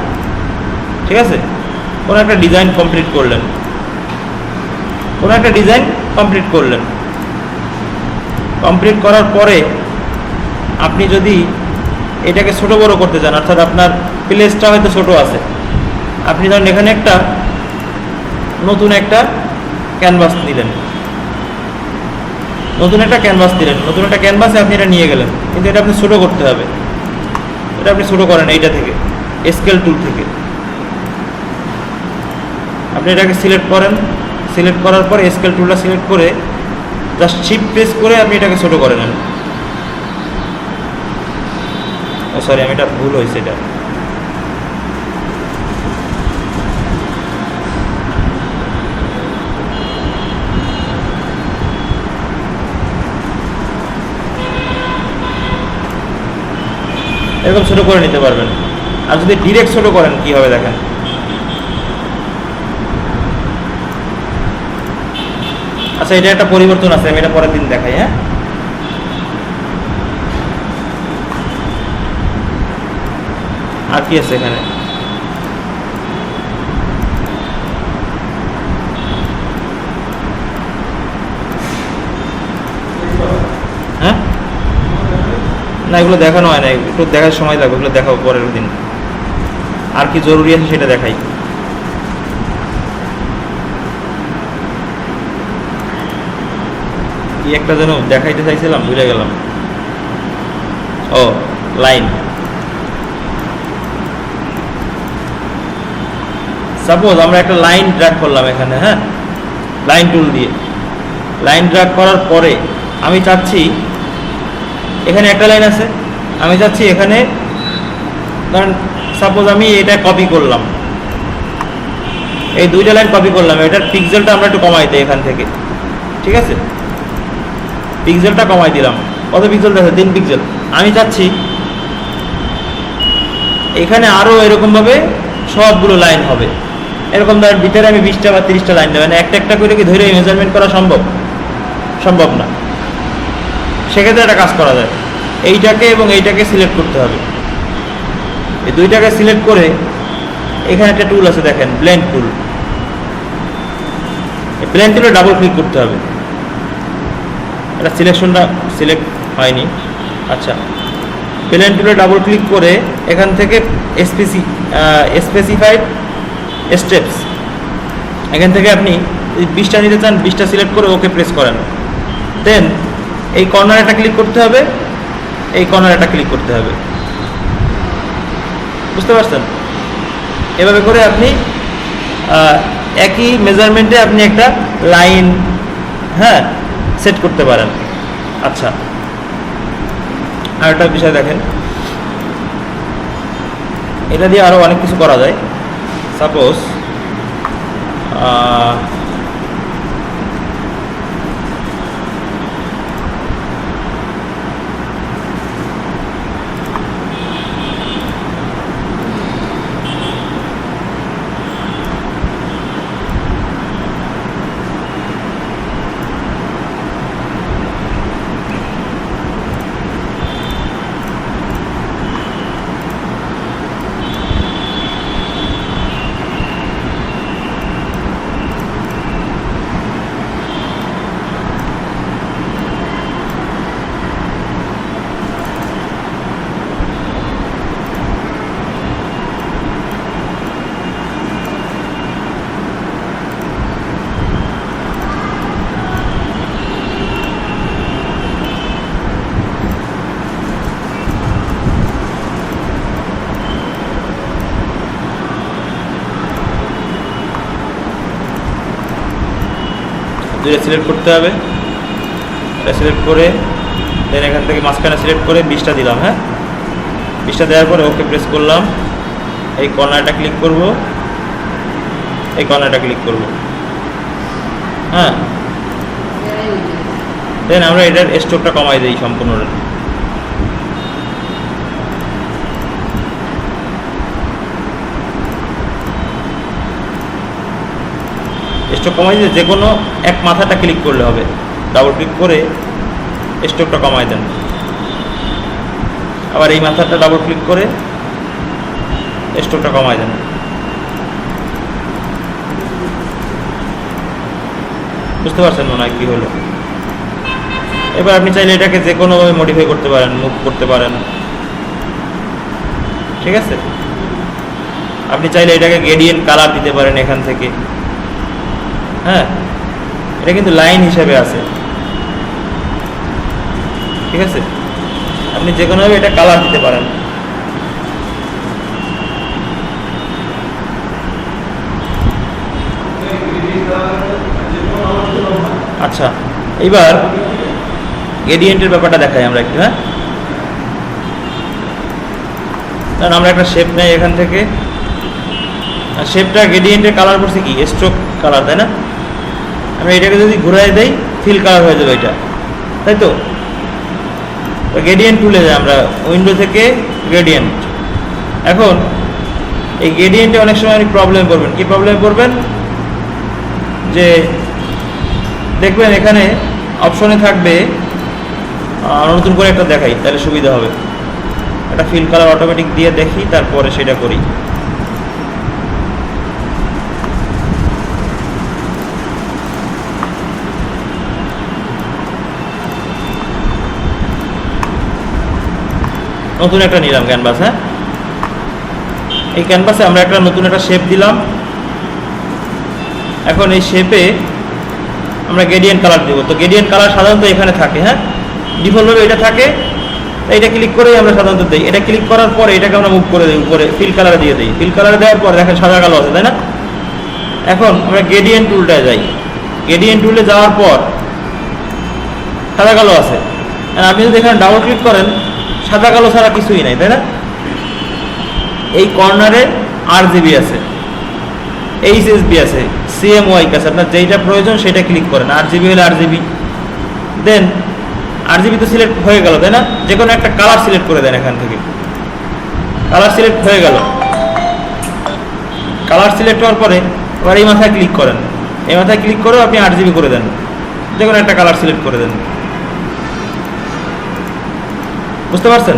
ঠিক আছে, কোনো একটা ডিজাইন কমপ্লিট করলেন, কমপ্লিট করার পরে আপনি যদি এটাকে ছোট বড় করতে চান, অর্থাৎ আপনার প্লেসটা হয়তো ছোট আছে, আপনি ধরেন এখানে একটা নতুন একটা ক্যানভাস দিলেন, নতুন একটা ক্যানভাসে আপনি এটা নিয়ে গেলেন, কিন্তু এটা আপনি ছোট করতে হবে। এটা আপনি ছোট করেন এইটা থেকে, স্কেল টুল থেকে আপনি এটাকে সিলেক্ট করেন, সিলেক্ট করার পর স্কেল টুলটা সিলেক্ট করে জাস্ট শিফট প্রেস করে আপনি এটাকে ছোট করে নেন। সরি, আমি এটা ভুল হয়েছে, এটা এরকম ছোট করে নিতে পারবেন। আর যদি ডিরেক্ট ছোট করেন কি হবে দেখেন, আচ্ছা এটা একটা পরিবর্তন আছে, আমি এটা পরের দিন দেখাই। হ্যাঁ, কি আছে এখানে? হ্যাঁ, না এগুলো দেখানো হয় না, একটু দেখার সময় লাগবে, এগুলো দেখাবো পরের দিন। আর কি জরুরি আছে সেটা দেখাই। কি একটা যেন দেখাইতে চাইছিলাম, ভুলে গেলাম। ও, লাইন। সাপোজ আমরা একটা লাইন ড্র্যাগ করলাম এখানে, হ্যাঁ, লাইন টুল দিয়ে লাইন ড্র্যাগ করার পরে আমি চাচ্ছি এখানে একটা লাইন আছে, আমি চাচ্ছি এখানে, কারণ সাপোজ আমি এটা কপি করলাম, এই দুইটা লাইন কপি করলাম, এটার পিক্সেলটা আমরা একটু কমাই দিই এখান থেকে, ঠিক আছে? পিক্সেলটা কমাই দিলাম, কত পিক্সেল দেখো? 3 পিক্সেল। আমি চাচ্ছি এখানে আরও এরকমভাবে সবগুলো লাইন হবে, এরকম ধর ভিতরে আমি 20টা বা 30টা লাইন দেবেন, একটা একটা করে কি ধরে মেজারমেন্ট করা সম্ভব না। সেক্ষেত্রে একটা কাজ করা যায়, এইটাকে এবং এইটাকে সিলেক্ট করতে হবে, এই দুইটাকে সিলেক্ট করে এখানে একটা টুল আছে দেখেন, ব্লেন্ড টুল। এই ব্লেন্ড টুলে ডাবল ক্লিক করতে হবে। এটা সিলেকশনটা সিলেক্ট হয়নি, আচ্ছা। ব্লেন্ড টুলে ডাবল ক্লিক করে এখান থেকে স্পেসিফাইড স্টেপস, এখান থেকে আপনি 20টা নিতে চান, 20টা সিলেক্ট করে ওকে প্রেস করেন। দেন এই কর্নার একটা ক্লিক করতে হবে, এই কর্নার একটা ক্লিক করতে হবে, বুঝতে পারছেন? এভাবে করে আপনি একই মেজারমেন্টে আপনি একটা লাইন, হ্যাঁ, সেট করতে পারেন। আচ্ছা, আর একটা বিষয় দেখেন, এটা দিয়ে আরও অনেক কিছু করা যায়। সাপোজ দুইটা সিলেক্ট করতে হবে, এটা সিলেক্ট করে দেন এখান থেকে মাঝখানে সিলেক্ট করে 20টা দিলাম, হ্যাঁ, 20টা দেওয়ার পরে ওকে প্রেস করলাম, এই কর্নারটা ক্লিক করব, এই কর্নারটা ক্লিক করব, হ্যাঁ। দেন আমরা এটার স্ট্রোকটা কমাই দিই সম্পূর্ণ, স্ট্রোক কমাই দিয়ে যে কোনো এক মাথাটা ক্লিক করলে হবে, ডাবল ক্লিক করে স্ট্রোকটা কমাই দেন। আবার এই মাথাটা ডাবল ক্লিক করে স্ট্রোকটা কমাই দেন, বুঝতে পারছেন মনে হয় কী হলো? এবার আপনি চাইলে এটাকে যে কোনোভাবে মডিফাই করতে পারেন, মুভ করতে পারেন, ঠিক আছে? আপনি চাইলে এটাকে গ্রেডিয়েন্ট কালার দিতে পারেন এখান থেকে, হ্যাঁ, এটা কিন্তু লাইন হিসাবে আছে, ঠিক আছে? আপনি যে কোনোভাবে এটা কালার দিতে পারেন। আচ্ছা, এইবার গ্রেডিয়েন্টের ব্যাপারটা দেখাই আমরা একটু, হ্যাঁ। কারণ আমরা একটা শেপ নেই এখান থেকে, শেপটা গ্রেডিয়েন্টের কালার করছি কি স্ট্রোক কালার, তাই না? আমি এটাকে যদি ঘুরাই দেই ফিল কালার হয়ে যাবে এটা, তাই তো? গ্রেডিয়েন্ট টুলে যাই আমরা, উইন্ডো থেকে গ্রেডিয়েন্ট। এখন এই গ্রেডিয়েন্টে অনেক সময় আপনি প্রবলেম পড়বেন। কি প্রবলেম পড়বেন? যে দেখবেন এখানে অপশনে থাকবে, নতুন করে একটা দেখাই তাহলে সুবিধা হবে। একটা ফিল কালার অটোমেটিক দিয়ে দেখি, তারপরে সেটা করি। নতুন একটা নিলাম ক্যানভাস। হ্যাঁ, এই ক্যানভাসে আমরা একটা নতুন একটা শেপ দিলাম। এখন এই শেপে আমরা গ্রেডিয়েন্ট কালার দেবো। তো গ্রেডিয়েন্ট কালার সাধারণত এখানে থাকে। হ্যাঁ, ডিফল্টভাবে এটা থাকে। এইটা ক্লিক করেই আমরা সাধারণত দিই। এটা ক্লিক করার পরে এটাকে আমরা মুভ করে দিই উপরে, ফিল কালারে দিয়ে দিই। ফিল কালারে দেওয়ার পর দেখেন সাদা কালো আছে, তাই না? এখন আমরা গ্রেডিয়েন্ট টুলটায় যাই। গ্রেডিয়েন্ট টুলে যাওয়ার পর সাদা কালো আছে। আর আপনি যদি এখানে ডাবল ক্লিক করেন, সাদা কালো ছাড়া কিছুই নাই, তাই না? এই কর্নারে RGB আছে, HSB আছে, CMYK আছে। আপনার যেইটা প্রয়োজন সেটা ক্লিক করেন। RGB হলে RGB দেন। RGB তো সিলেক্ট হয়ে গেল, তাই না? যে কোনো একটা কালার সিলেক্ট করে দেন। এখান থেকে কালার সিলেক্ট হয়ে গেল। কালার সিলেক্ট হওয়ার পরে এবার এই মাথায় ক্লিক করেন। এই মাথায় ক্লিক করেও আপনি RGB করে দেন, যে কোনো একটা কালার সিলেক্ট করে দেন। বুঝতে পারছেন?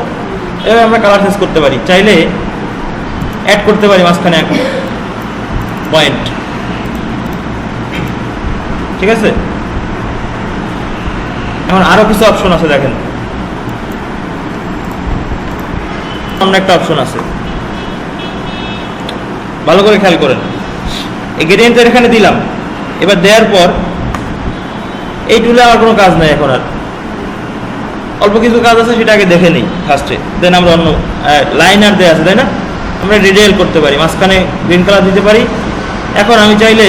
এবার আমরা কালার চেঞ্জ করতে পারি। চাইলে অ্যাড করতে পারি মাঝখানে এক পয়েন্ট। ঠিক আছে? এখন আরো কিছু অপশন আছে, দেখেন। সামনে একটা অপশন আছে, ভালো করে খেয়াল করেন। এই গ্রেডিয়েন্টের এখানে দিলাম। এবার দেওয়ার পর এই টুলে আমার কোনো কাজ নাই এখন আর। অল্প কিছু কাজ আছে, সেটা আগে দেখে নিই ফার্স্টে, দেন আমরা অন্য লাইনার দেওয়া আছে, তাই না? আমরা রিডেল করতে পারি, মাঝখানে গ্রিন কালার দিতে পারি। এখন আমি চাইলে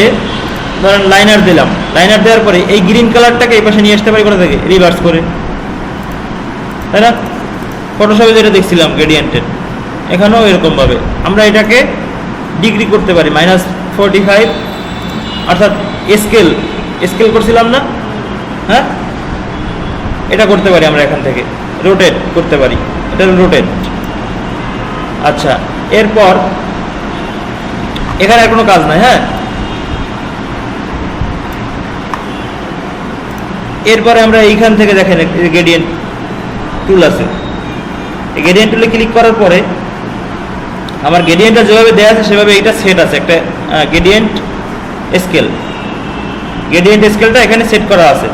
ধরেন লাইনার দিলাম। লাইনার দেওয়ার পরে এই গ্রিন কালারটাকে এই পাশে নিয়ে আসতে পারি, কোথা থেকে? রিভার্স করে, তাই না? ফটোশপে যেটা দেখছিলাম গ্রেডিয়েন্টের, এখানেও এরকমভাবে আমরা এটাকে ডিগ্রি করতে পারি -45, অর্থাৎ স্কেল করছিলাম না? হ্যাঁ, এটা করতে পারি আমরা এখান থেকে। রোটেট করতে পারি, এটা রোটেট। আচ্ছা, এরপর এখানে আর কোনো কাজ নাই। হ্যাঁ, এরপরে আমরা এইখান থেকে দেখেন গ্রেডিয়েন্ট টুল আছে। এই গ্রেডিয়েন্ট টুলে ক্লিক করার পরে আমার গ্রেডিয়েন্টটা যেভাবে দেওয়া আছে সেভাবে এইটা সেট আছে, একটা গ্রেডিয়েন্ট স্কেল। গ্রেডিয়েন্ট স্কেলটা এখানে সেট করা আছে।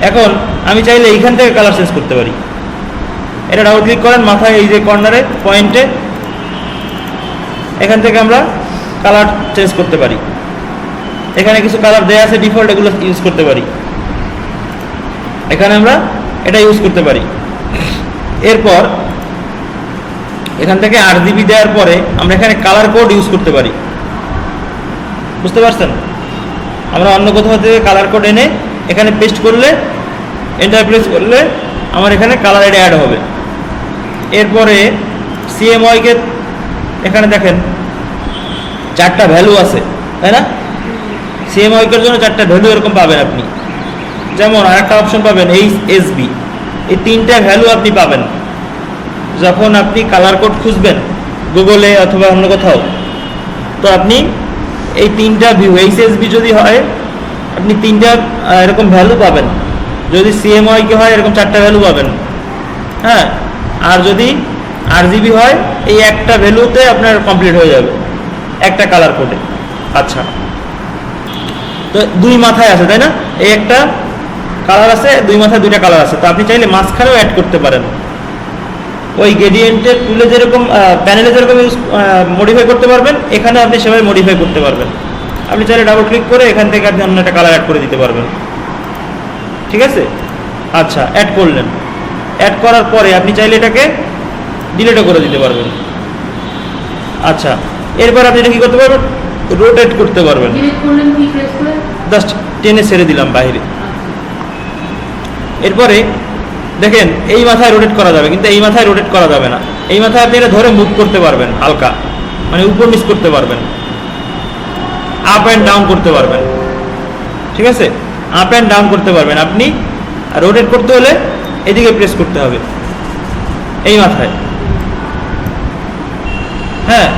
এখন আমি চাইলে এইখান থেকে কালার চেঞ্জ করতে পারি। এটা ডাবল ক্লিক করেন মাথায়, এই যে কর্নারে পয়েন্টে, এখান থেকে আমরা কালার চেঞ্জ করতে পারি। এখানে কিছু কালার দেওয়া আছে ডিফল্ট, এগুলো ইউজ করতে পারি। এখানে আমরা এটা ইউজ করতে পারি। এরপর এখান থেকে RGB দেওয়ার পরে আমরা এখানে কালার কোড ইউজ করতে পারি। বুঝতে পারছেন? আমরা অন্য কোথাও থেকে কালার কোড এনে এখানে পেস্ট করলে, এন্টার প্রেস করলে আমার এখানে কালার এটা অ্যাড হবে। এরপরে CMYK এখানে দেখেন 4টা ভ্যালু আছে, তাই না? CMYK এর জন্য 4টা ভ্যালু এরকম পাবেন আপনি। যেমন আরেকটা অপশন পাবেন HSB, এই 3টা ভ্যালু আপনি পাবেন যখন আপনি কালার কোড খুঁজবেন গুগলে অথবা অন্য কোথাও। তো আপনি এই 3টা ভিউ, HSB যদি হয় আপনি 3টা এরকম ভ্যালু পাবেন। যদি CMYK হয় এরকম 4টা ভ্যালু পাবেন। হ্যাঁ, আর যদি RGB হয় এই একটা ভ্যালুতে আপনার কমপ্লিট হয়ে যাবে একটা কালার কোডে। আচ্ছা, তো দুই মাথায় আছে, তাই না? এই একটা কালার আছে, দুই মাথায় দুইটা কালার আছে। তো আপনি চাইলে মাঝখানেও অ্যাড করতে পারেন। ওই গ্রেডিয়েন্টের টুলে যেরকম প্যানেলে যেরকম মডিফাই করতে পারবেন, এখানে আপনি সেভাবে মডিফাই করতে পারবেন। আপনি চাইলে ডাবল ক্লিক করে এখান থেকে আপনি অন্য একটা কালার অ্যাড করে দিতে পারবেন। ঠিক আছে? আচ্ছা, অ্যাড করলেন। অ্যাড করার পরে আপনি চাইলে এটাকে ডিলিটও করে দিতে পারবেন। আচ্ছা, এরপর আপনি এটা কী করতে পারবেন? রোটেট করতে পারবেন। জাস্ট টেনে ছেড়ে দিলাম বাইরে। এরপরে দেখেন এই মাথায় রোটেট করা যাবে, কিন্তু এই মাথায় রোটেট করা যাবে না। এই মাথায় আপনি এটা ধরে মুভ করতে পারবেন, হালকা মানে উপর নিচ করতে পারবেন, আপ অ্যান্ড ডাউন করতে পারবেন। ঠিক আছে? আপ অ্যান্ড ডাউন করতে পারবেন আপনি। আর রোটেট করতে হলে এদিকে প্রেস করতে হবে, এই মাথায়। হ্যাঁ,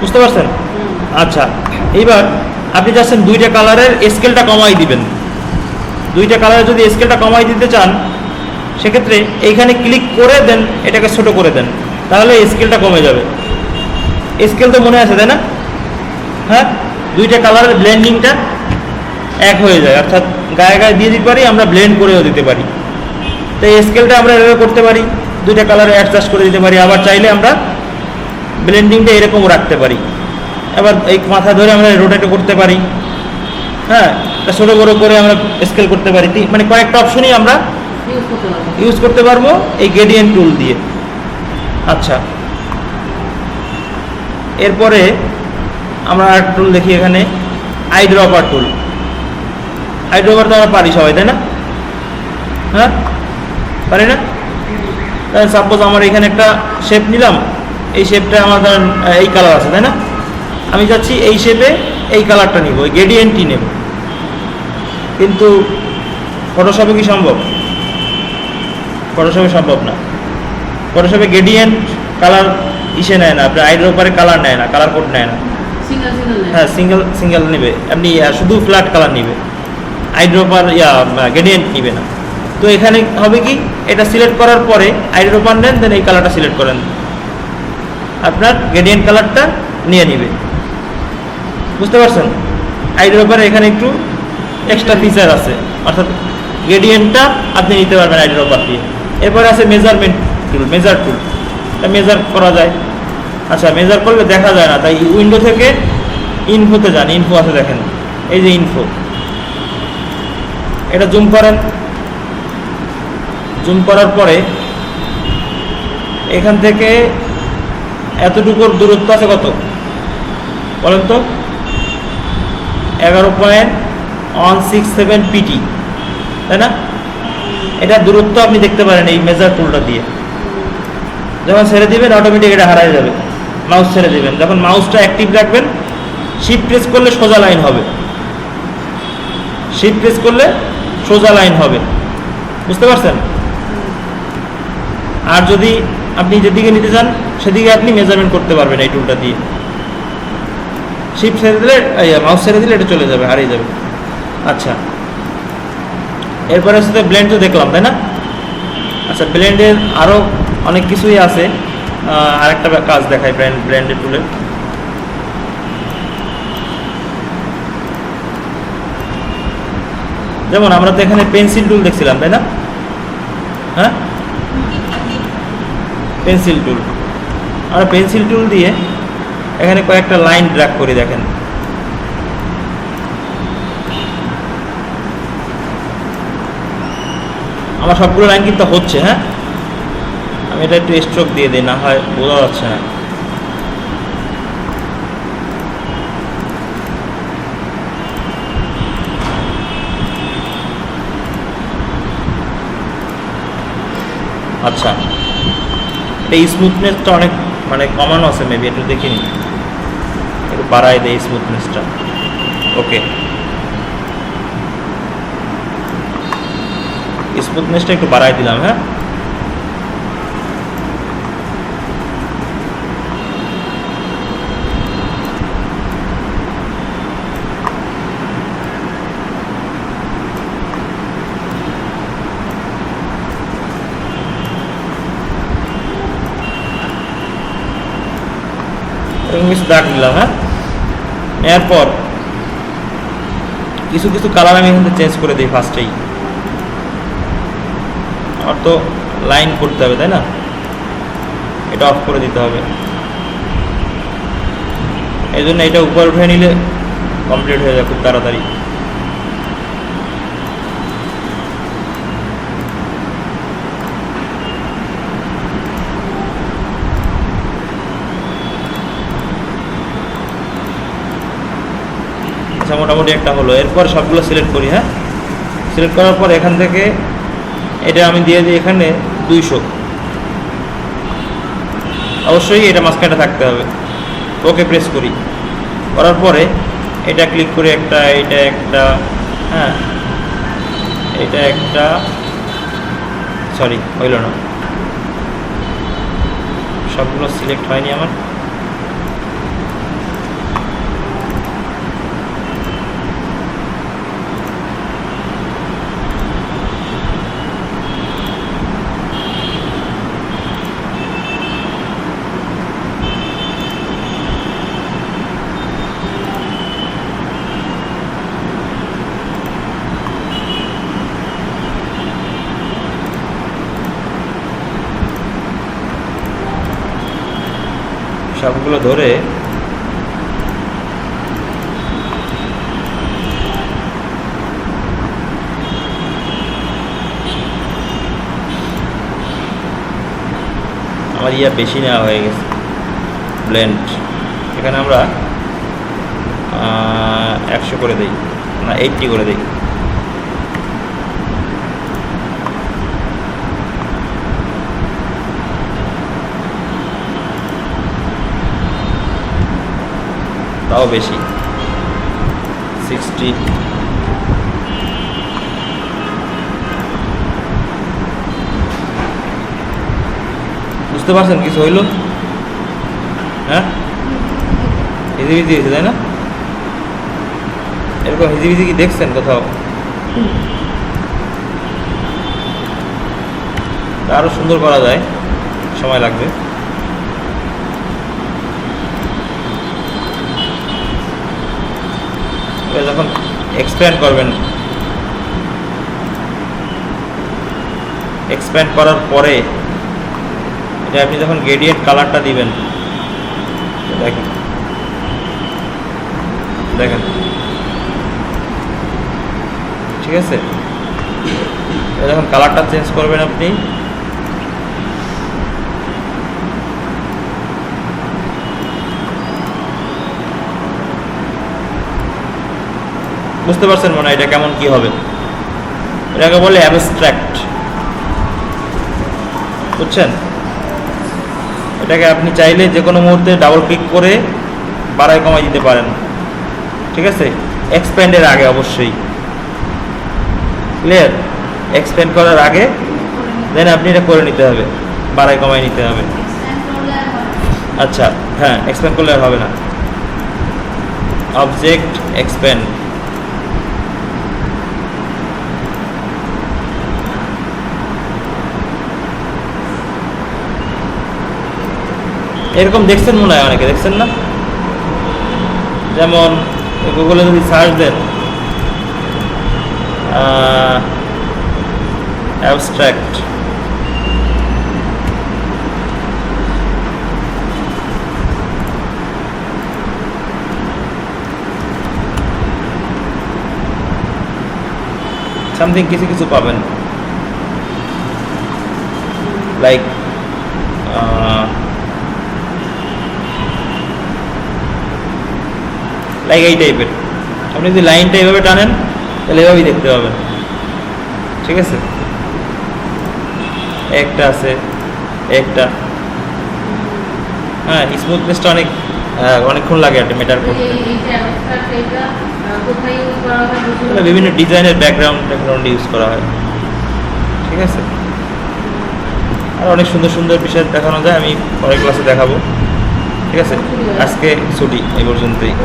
বুঝতে পারছেন? আচ্ছা, এইবার আপনি চাচ্ছেন দুইটা কালারের স্কেলটা কমাই দিবেন। দুইটা কালারের যদি স্কেলটা কমাই দিতে চান সেক্ষেত্রে এইখানে ক্লিক করে দেন, এটাকে ছোট করে দেন, তাহলে স্কেলটা কমে যাবে। স্কেল তো মনে আছে, তাই না? হ্যাঁ, দুইটা কালারের ব্লেন্ডিংটা এক হয়ে যায়, অর্থাৎ গায়ে গায়ে দিয়ে দিতে পারি, আমরা ব্লেন্ড করেও দিতে পারি। তো এই স্কেলটা আমরা এভাবে করতে পারি, দুইটা কালারে অ্যাডজাস্ট করে দিতে পারি। আবার চাইলে আমরা ব্লেন্ডিংটা এরকমও রাখতে পারি। এবার এই মাথা ধরে আমরা রোটেটও করতে পারি। হ্যাঁ, ছোটো বড়ো করে আমরা স্কেল করতে পারি, মানে কয়েকটা অপশনই আমরা ইউজ করতে পারবো এই গ্রেডিয়েন্ট টুল দিয়ে। আচ্ছা, এরপরে আমরা আর টুল দেখি এখানে, আইড্রপার টুল। আইড্রপার তো আমরা পারি সবাই, তাই না? হ্যাঁ, পারি না? তাহলে সাপোজ আমার এখানে একটা শেপ নিলাম, এই শেপটা আমার ধরেন এই কালার আছে, তাই না? আমি চাচ্ছি এই শেপে এই কালারটা নিব, এই গ্রেডিয়েন্টই নেব। কিন্তু ফটোশপে কি সম্ভব? ফটোশপে সম্ভব না। ফটোশপে গ্রেডিয়েন্ট কালার ইসে নেয় না, আপনার আইড্রপারে কালার নেয় না, কালার কোড নেয় না। হ্যাঁ, সিঙ্গেল নেবে, আপনি শুধু ফ্ল্যাট কালার নেবে, আইড্রপার গ্রেডিয়েন্ট নেবে না। তো এখানে হবে কি, এটা সিলেক্ট করার পরে আইড্রপার নেন, দেন এই কালারটা সিলেক্ট করেন, আপনার গ্রেডিয়েন্ট কালারটা নিয়ে নিবে। বুঝতে পারছেন? আইড্রপারে এখানে একটু এক্সট্রা ফিচার আছে, অর্থাৎ গ্রেডিয়েন্টটা আপনি নিতে পারবেন আইড্রপার দিয়ে। এরপরে আছে মেজারমেন্ট টুল, মেজার টুল, এটা মেজার করা যায়। আচ্ছা, মেজার করলে দেখা যায় না, তাই উইন্ডো থেকে ইনফোতে যান, ইনফো আছে দেখেন, এই যে ইনফো, এটা জুম করেন। জুম করার পরে এখান থেকে এতটুকুর দূরত্ব আছে কত বলেন তো? 11.167 পিটি, তাই না? এটা দূরত্ব আপনি দেখতে পারেন এই মেজার টুলটা দিয়ে। যখন ছেড়ে দিবেন অটোমেটিক এটা হারায় যাবে। মাউস ছেড়ে দিবেন, যখন মাউসটা অ্যাক্টিভ রাখবেন, শিফট প্রেস করলে সোজা লাইন হবে, শিফট প্রেস করলে সোজা লাইন হবে। বুঝতে পারছেন? আর যদি আপনি যেদিকে নিতে চান সেদিকে আপনি মেজারমেন্ট করতে পারবেন এই টুলটা দিয়ে। শিফট ছেড়ে দিলে, মাউস ছেড়ে দিলে এটা চলে যাবে, হারিয়ে যাবে। আচ্ছা, এরপরে সাথে ব্লেন্ড তো দেখলাম, তাই না? আচ্ছা, ব্লেন্ডের আরও অনেক কিছুই আছে। আরেকটা কাজ দেখাই ব্লেন্ডের টুলে। যেমন আমরা তো এখানে পেন্সিল টুল দেখছিলাম, তাই না? হ্যাঁ, পেন্সিল টুল, আমরা পেন্সিল টুল দিয়ে এখানে কয়েকটা লাইন ড্র্যাগ করি, দেখেন। আমার সবগুলো লাইন কিন্তু হচ্ছে। হ্যাঁ, আমি এটা একটু স্ট্রোক দিয়ে দিই, না হয় বোঝা যাচ্ছে না। আচ্ছা, এটা স্মুথনেসটা অনেক মানে কমানো আছে, মেবি একটু দেখিনি, একটু বাড়াই দেয় স্মুথনেসটা। ওকে, স্মুথনেসটা একটু বাড়াই দিলাম। হ্যাঁ, কিছু দাগ দিলাম। হ্যাঁ, এরপর কিছু কিছু কালার আমি এখানে চেঞ্জ করে দিই ফার্স্টেই। আর তো লাইন করতে হবে, তাই না? এটা অফ করে দিতে হবে, এই জন্য এটা উপর উঠে নিলে কমপ্লিট হয়ে যায় খুব তাড়াতাড়ি। আচ্ছা, মোটামুটি একটা হলো। এরপর সবগুলো সিলেক্ট করি। হ্যাঁ, সিলেক্ট করার পর এখান থেকে এটা আমি দিয়ে দিই এখানে 200। অবশ্যই এটা মাঝখানে থাকতে হবে। ওকে প্রেস করি, করার পরে এটা ক্লিক করে একটা, এটা একটা, হ্যাঁ এটা একটা, সরি হইল না, সবগুলো সিলেক্ট হয়নি আমার। সবগুলো ধরে আমার ইয়া বেশি নেওয়া হয়ে গেছে ব্লেন্ড। এখানে আমরা 100 করে দিই, না 80 করে দিই। তাও বেশি 60। বুঝতে পারছেন কিছু হইল? হ্যাঁ, হিজিবিজি হয়েছে তাই না? এরকম হিজিবিজি কি দেখছেন কোথাও? আরো সুন্দর করা যায়, সময় লাগবে। যখন এক্সপ্যান্ড করবেন, এক্সপ্যান্ড করার পরে এটা আপনি যখন গ্রেডিয়েন্ট কালারটা দিবেন, দেখেন দেখেন, ঠিক আছে? যখন কালারটা চেঞ্জ করবেন আপনি, বুঝতে পারছেন মনে হয় এটা কেমন কি হবে? এটাকে বলে অ্যাবস্ট্রাক্ট, বুঝছেন? এটাকে আপনি চাইলে যে কোনো মুহূর্তে ডাবল ক্লিক করে বাড়ায় কমাই দিতে পারেন, ঠিক আছে? এক্সপ্যান্ডের আগে অবশ্যই, ক্লিয়ার? এক্সপ্যান্ড করার আগে দেন আপনি এটা করে নিতে হবে, বাড়ায় কমাই নিতে হবে। আচ্ছা, হ্যাঁ, এক্সপ্যান্ড করলে আর হবে না। অবজেক্ট এক্সপ্যান্ড, এরকম দেখছেন মনে হয় অনেকে, দেখছেন না? যেমন গুগলে যদি সার্চ দেন অ্যাবস্ট্রাক্ট, সামথিং কিছু কিছু পাবেন, লাইক এই টাইপের। আপনি যদি লাইনটা এভাবে টানেন তাহলে এভাবেই দেখতে পাবেন, ঠিক আছে? একটা আছে, একটা, হ্যাঁ, স্মুথনেসটা অনেকক্ষণ লাগে একটা মেটার করতে। বিভিন্ন ডিজাইনের ব্যাকগ্রাউন্ড ইউজ করা হয়, ঠিক আছে? আর অনেক সুন্দর সুন্দর বিষয় দেখানো যায়, আমি পরের ক্লাসে দেখাবো, ঠিক আছে? আজকে ছুটি এই পর্যন্তই।